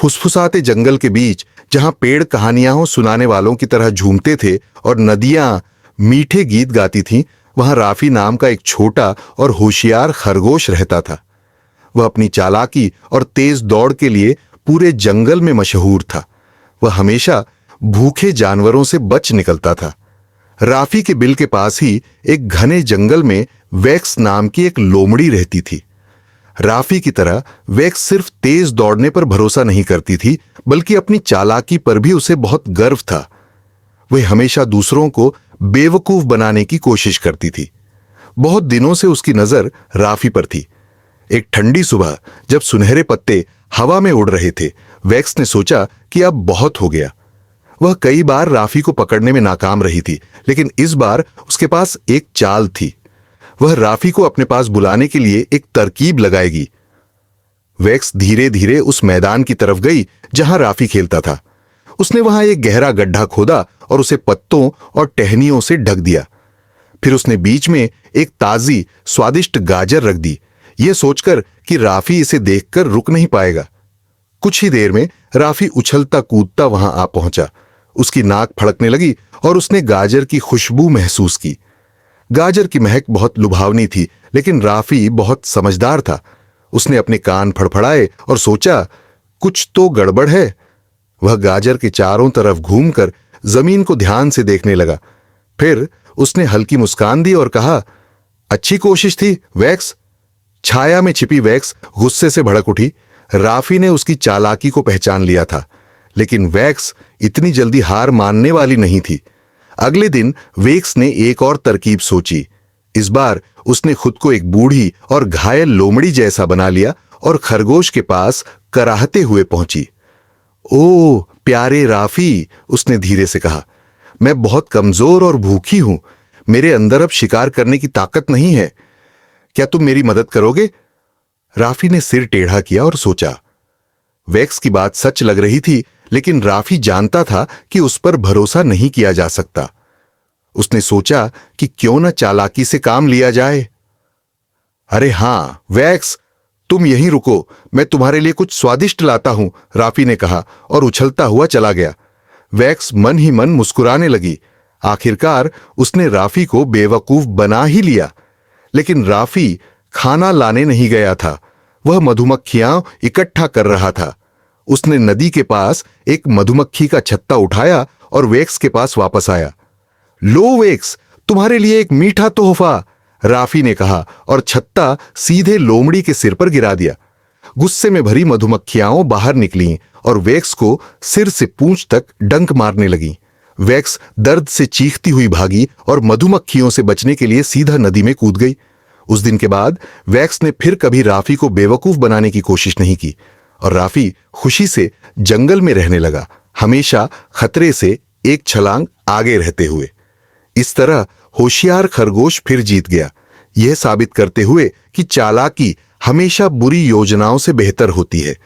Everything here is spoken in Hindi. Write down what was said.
फुसफुसाते जंगल के बीच जहां पेड़ कहानियां सुनाने वालों की तरह झूमते थे और नदियां मीठे गीत गाती थीं, वहां राफी नाम का एक छोटा और होशियार खरगोश रहता था। वह अपनी चालाकी और तेज दौड़ के लिए पूरे जंगल में मशहूर था। वह हमेशा भूखे जानवरों से बच निकलता था। राफी के बिल के पास ही एक घने जंगल में वैक्स नाम की एक लोमड़ी रहती थी। राफी की तरह वैक्स सिर्फ तेज दौड़ने पर भरोसा नहीं करती थी, बल्कि अपनी चालाकी पर भी उसे बहुत गर्व था। वह हमेशा दूसरों को बेवकूफ बनाने की कोशिश करती थी। बहुत दिनों से उसकी नजर राफी पर थी। एक ठंडी सुबह जब सुनहरे पत्ते हवा में उड़ रहे थे, वैक्स ने सोचा कि अब बहुत हो गया। वह कई बार राफी को पकड़ने में नाकाम रही थी, लेकिन इस बार उसके पास एक चाल थी। वह राफी को अपने पास बुलाने के लिए एक तरकीब लगाएगी। वैक्स धीरे धीरे उस मैदान की तरफ गई जहां राफी खेलता था। उसने वहां एक गहरा गड्ढा खोदा और उसे पत्तों और टहनियों से ढक दिया। फिर उसने बीच में एक ताजी स्वादिष्ट गाजर रख दी, यह सोचकर कि राफी इसे देखकर रुक नहीं पाएगा। कुछ ही देर में राफी उछलता कूदता वहां आ पहुंचा। उसकी नाक फड़कने लगी और उसने गाजर की खुशबू महसूस की। गाजर की महक बहुत लुभावनी थी, लेकिन राफी बहुत समझदार था। उसने अपने कान फड़फड़ाए और सोचा, कुछ तो गड़बड़ है। वह गाजर के चारों तरफ घूमकर जमीन को ध्यान से देखने लगा। फिर उसने हल्की मुस्कान दी और कहा, अच्छी कोशिश थी वैक्स। छाया में छिपी वैक्स गुस्से से भड़क उठी। राफी ने उसकी चालाकी को पहचान लिया था, लेकिन वैक्स इतनी जल्दी हार मानने वाली नहीं थी। अगले दिन वैक्स ने एक और तरकीब सोची। इस बार उसने खुद को एक बूढ़ी और घायल लोमड़ी जैसा बना लिया और खरगोश के पास कराहते हुए पहुंची। ओ प्यारे राफी, उसने धीरे से कहा, मैं बहुत कमजोर और भूखी हूं। मेरे अंदर अब शिकार करने की ताकत नहीं है। क्या तुम मेरी मदद करोगे? राफी ने सिर टेढ़ा किया और सोचा। वैक्स की बात सच लग रही थी, लेकिन राफी जानता था कि उस पर भरोसा नहीं किया जा सकता। उसने सोचा कि क्यों न चालाकी से काम लिया जाए। अरे हां वैक्स, तुम यहीं रुको, मैं तुम्हारे लिए कुछ स्वादिष्ट लाता हूं, राफी ने कहा और उछलता हुआ चला गया। वैक्स मन ही मन मुस्कुराने लगी। आखिरकार उसने राफी को बेवकूफ बना ही लिया। लेकिन राफी खाना लाने नहीं गया था, वह मधुमक्खियां इकट्ठा कर रहा था। उसने नदी के पास एक मधुमक्खी का छत्ता उठाया और वैक्स के पास वापस आया। लो वैक्स, तुम्हारे लिए एक मीठा तोहफा, राफी ने कहा और छत्ता सीधे लोमड़ी के सिर पर गिरा दिया। गुस्से में भरी मधुमक्खियां बाहर निकलीं और वैक्स को सिर से पूंछ तक डंक मारने लगीं। वैक्स दर्द से चीखती हुई भागी और मधुमक्खियों से बचने के लिए सीधा नदी में कूद गई। उस दिन के बाद वैक्स ने फिर कभी राफी को बेवकूफ बनाने की कोशिश नहीं की और राफी खुशी से जंगल में रहने लगा, हमेशा खतरे से एक छलांग आगे रहते हुए। इस तरह होशियार खरगोश फिर जीत गया, यह साबित करते हुए कि चालाकी हमेशा बुरी योजनाओं से बेहतर होती है।